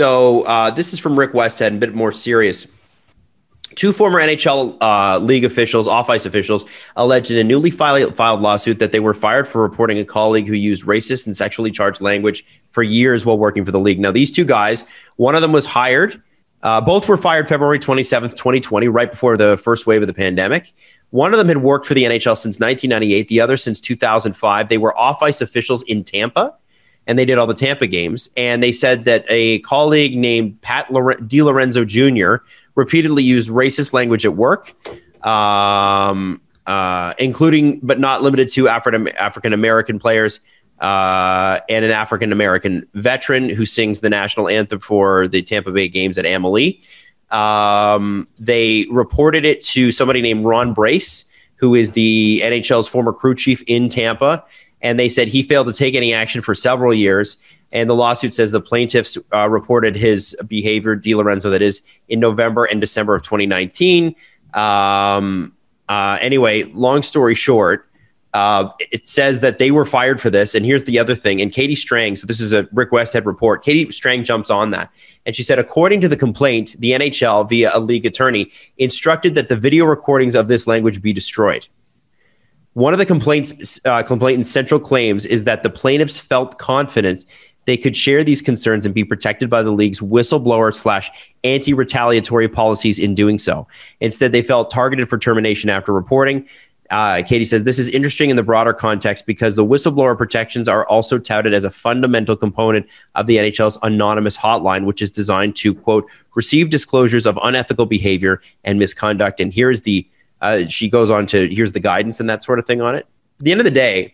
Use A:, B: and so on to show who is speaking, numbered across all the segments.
A: So this is from Rick Westhead, a bit more serious. Two former NHL league officials, off-ice officials, alleged in a newly filed lawsuit that they were fired for reporting a colleague who used racist and sexually charged language for years while working for the league. Now, these two guys, one of them was hired. Both were fired February 27th, 2020, right before the first wave of the pandemic. One of them had worked for the NHL since 1998, the other since 2005. They were off-ice officials in Tampa, and they did all the Tampa games. And they said that a colleague named Pat DiLorenzo Jr. repeatedly used racist language at work, including but not limited to African-American players and an African-American veteran who sings the national anthem for the Tampa Bay games at Amalie. They reported it to somebody named Ron Brace, who is the NHL's former crew chief in Tampa. And they said he failed to take any action for several years. And the lawsuit says the plaintiffs reported his behavior, DiLorenzo, that is, in November and December of 2019. Anyway, long story short, it says that they were fired for this. And here's the other thing. And Katie Strang, so this is a Rick Westhead report. Katie Strang jumps on that. And she said, according to the complaint, the NHL, via a league attorney, instructed that the video recordings of this language be destroyed. One of the complainant's central claims is that the plaintiffs felt confident they could share these concerns and be protected by the league's whistleblower/anti-retaliatory policies in doing so. Instead, they felt targeted for termination after reporting. Katie says, this is interesting in the broader context because the whistleblower protections are also touted as a fundamental component of the NHL's anonymous hotline, which is designed to, quote, receive disclosures of unethical behavior and misconduct. And here's the she goes on to, here's the guidance and that sort of thing on it. At the end of the day,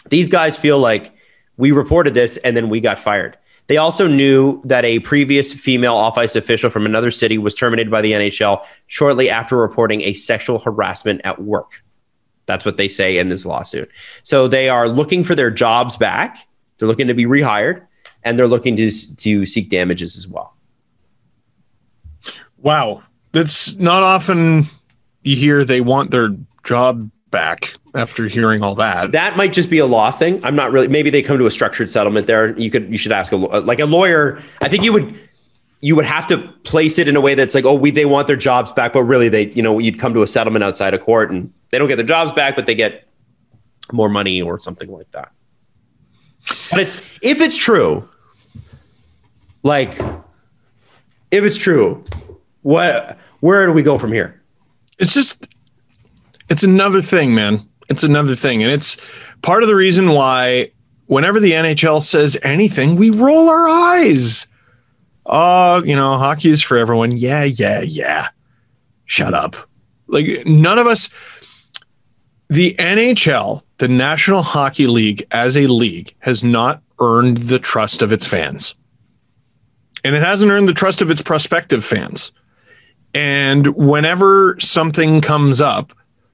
A: these guys feel like we reported this and then we got fired. They also knew that a previous female off-ice official from another city was terminated by the NHL shortly after reporting a sexual harassment at work. That's what they say in this lawsuit. So they are looking for their jobs back. They're looking to be rehired, and they're looking to seek damages as well.
B: Wow. That's not often you hear they want their job back after hearing all that.
A: That might just be a law thing. I'm not really, maybe they come to a structured settlement there. You should ask a lawyer. I think you would have to place it in a way that's like, they want their jobs back, but really you'd come to a settlement outside of court and they don't get their jobs back, but they get more money or something like that. But if it's true, where do we go from here?
B: It's another thing, man. It's another thing. And it's part of the reason why whenever the NHL says anything, we roll our eyes. Hockey is for everyone. Yeah. Shut up. Like, none of us, the NHL, the National Hockey League as a league, has not earned the trust of its fans. And it hasn't earned the trust of its prospective fans. And whenever something comes up,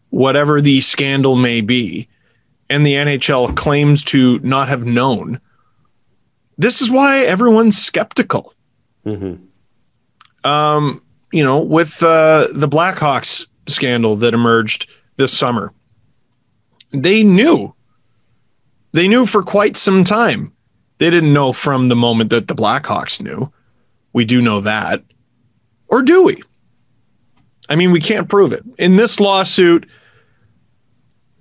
B: whatever the scandal may be, and the NHL claims to not have known, this is why everyone's skeptical. Mm-hmm. With the Blackhawks scandal that emerged this summer, they knew for quite some time. They didn't know from the moment that the Blackhawks knew. We do know that. Or do we? I mean, we can't prove it. In this lawsuit,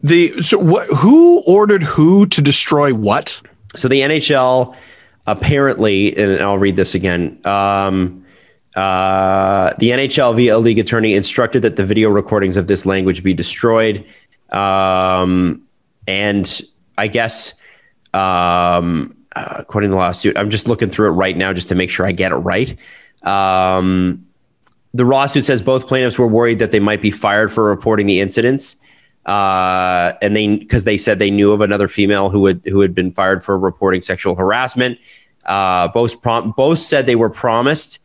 B: who ordered who to destroy what?
A: So the NHL apparently, and I'll read this again, the NHL via a league attorney instructed that the video recordings of this language be destroyed. And I guess, according to the lawsuit, I'm just looking through it right now just to make sure I get it right. The lawsuit says both plaintiffs were worried that they might be fired for reporting the incidents. Because they said they knew of another female who had been fired for reporting sexual harassment. Both said they were promised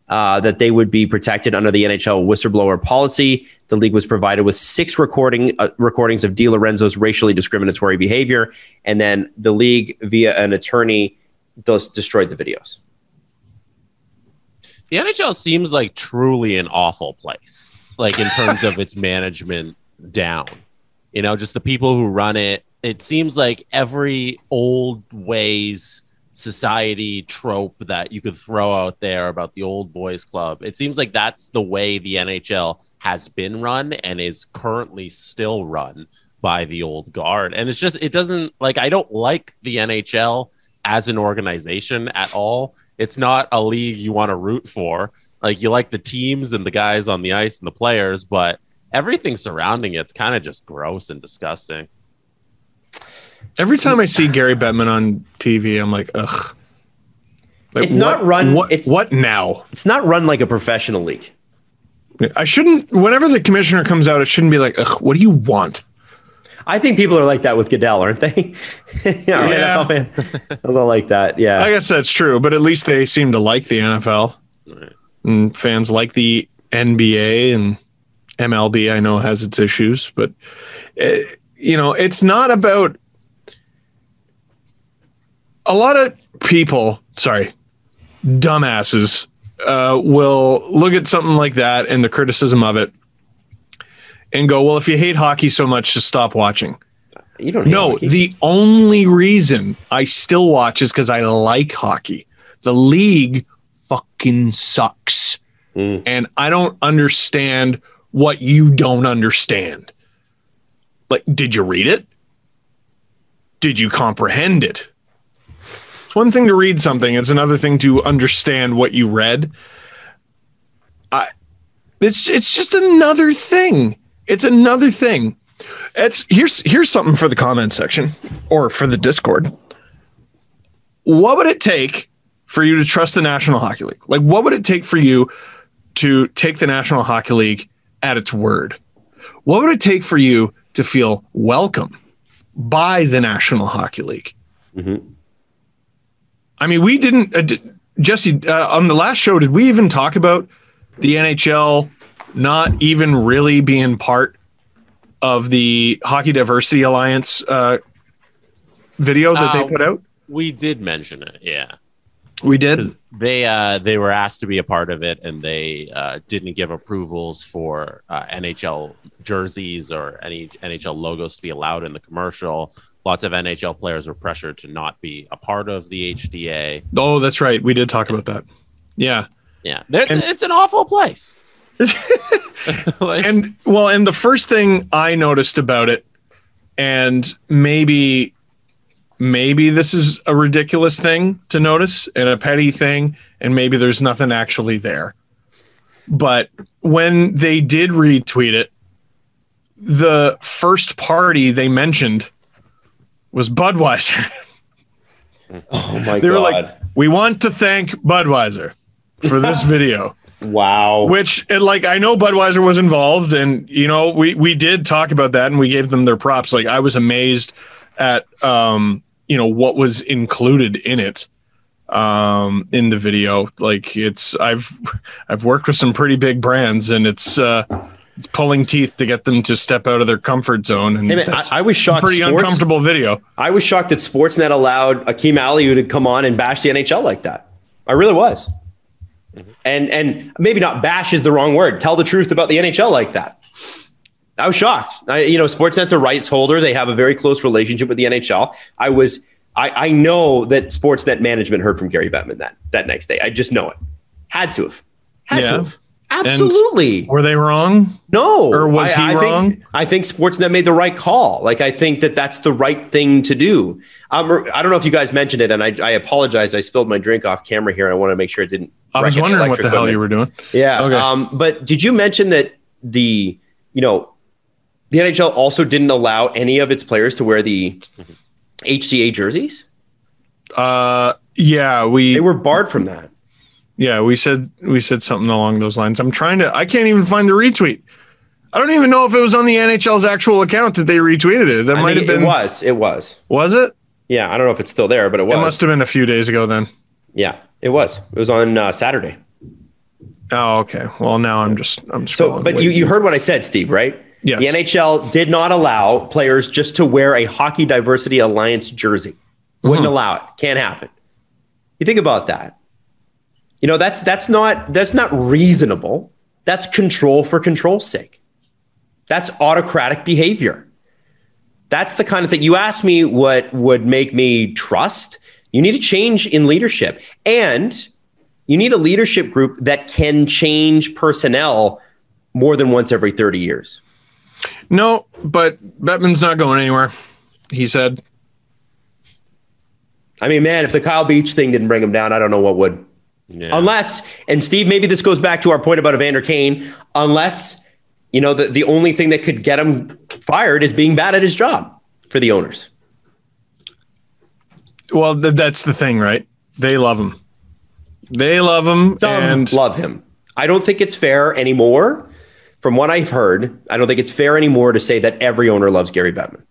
A: that they would be protected under the NHL whistleblower policy. The league was provided with 6 recordings of DiLorenzo's racially discriminatory behavior, and then the league, via an attorney, destroyed the videos.
C: The NHL seems like truly an awful place, like in terms of its management down. Just the people who run it. It seems like every old ways society trope that you could throw out there about the old boys club. It seems like that's the way the NHL has been run and is currently still run by the old guard. And it's just, it doesn't, like, I don't like the NHL as an organization at all. It's not a league you want to root for. Like, you like the teams and the guys on the ice and the players, but everything surrounding it's kind of just gross and disgusting.
B: Every time I see Gary Bettman on TV, I'm like, ugh. Like,
A: it's not run.
B: What now?
A: It's not run like a professional league.
B: I shouldn't. Whenever the commissioner comes out, it shouldn't be like, ugh, what do you want?
A: I think people are like that with Goodell, aren't they? NFL fan. They'll like that. Yeah,
B: I guess that's true. But at least they seem to like the NFL, and fans like the NBA and MLB. I know has its issues, but it's not about. A lot of people, dumbasses, will look at something like that and the criticism of it and go, well, if you hate hockey so much, just stop watching.
A: You don't hate hockey.
B: The only reason I still watch is because I like hockey. The league fucking sucks. And I don't understand what you don't understand. Like, did you read it? Did you comprehend it? It's one thing to read something. It's another thing to understand what you read. It's just another thing. It's another thing. Here's something for the comment section or for the Discord. What would it take for you to trust the National Hockey League? Like, what would it take for you to take the National Hockey League at its word? What would it take for you to feel welcome by the National Hockey League?
A: Mm-hmm.
B: I mean, we didn't, Jesse, on the last show, did we even talk about the NHL not even really being part of the Hockey Diversity Alliance video that they put out?
C: We did mention it, yeah.
B: We did?
C: They were asked to be a part of it, and they didn't give approvals for NHL jerseys or any NHL logos to be allowed in the commercial. Lots of NHL players were pressured to not be a part of the HDA.
B: Oh, that's right. We did talk about that. Yeah.
C: Yeah. It's an awful place.
B: And the first thing I noticed about it, and maybe this is a ridiculous thing to notice and a petty thing, and maybe there's nothing actually there. But when they did retweet it, the first party they mentioned was Budweiser.
A: Oh my God.
B: They were like, we want to thank Budweiser for this video.
A: Wow.
B: Which, I know Budweiser was involved, and, we did talk about that, and we gave them their props. Like, I was amazed at, what was included in it, in the video. Like, I've worked with some pretty big brands, and it's pulling teeth to get them to step out of their comfort zone. And
A: I was shocked.
B: Pretty uncomfortable video.
A: I was shocked that Sportsnet allowed Akeem Aliou to come on and bash the NHL like that. I really was. Mm-hmm. And maybe not bash is the wrong word. Tell the truth about the NHL like that. I was shocked. Sportsnet's a rights holder. They have a very close relationship with the NHL. I know that Sportsnet management heard from Gary Bettman that next day. I just know it. Had to have. Absolutely.
B: And were they wrong?
A: No.
B: Or was he wrong?
A: I think Sportsnet made the right call. Like, I think that's the right thing to do. I don't know if you guys mentioned it, and I apologize. I spilled my drink off camera here, and I want to make sure it didn't.
B: I was wondering what the hell you were doing.
A: Yeah. Okay. But did you mention that the NHL also didn't allow any of its players to wear the HCA jerseys?
B: Yeah,
A: they were barred from that.
B: Yeah, we said something along those lines. I can't even find the retweet. I don't even know if it was on the NHL's actual account that they retweeted it. That might have been.
A: It was.
B: Was it?
A: Yeah, I don't know if it's still there, but it was.
B: It must have been a few days ago then.
A: Yeah, it was. It was on Saturday.
B: Oh, okay. Well, now I'm scrolling.
A: So, but you heard what I said, Steve, right?
B: Yes.
A: The NHL did not allow players just to wear a Hockey Diversity Alliance jersey. Wouldn't allow it. Can't happen. You think about that. That's not reasonable. That's control for control's sake. That's autocratic behavior. That's the kind of thing. You asked me what would make me trust You need a change in leadership, and you need a leadership group that can change personnel more than once every 30 years.
B: No, but Bettman's not going anywhere, he said.
A: I mean, man, if the Kyle Beach thing didn't bring him down, I don't know what would. Yeah. Unless, and Steve, maybe this goes back to our point about Evander Kane, unless, the only thing that could get him fired is being bad at his job for the owners.
B: Well, that's the thing, right? They love him. And
A: love him. I don't think it's fair anymore. From what I've heard, I don't think it's fair anymore to say that every owner loves Gary Bettman.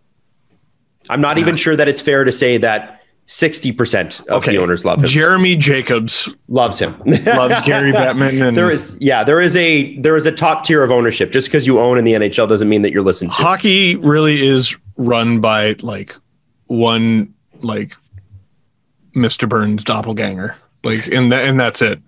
A: I'm not even sure that it's fair to say that 60% of the owners love him.
B: Jeremy Jacobs
A: loves him.
B: Loves Gary Bettman. And
A: there is a top tier of ownership. Just because you own in the NHL doesn't mean that you're listened to.
B: Hockey really is run by one Mr. Burns doppelganger. And that's it.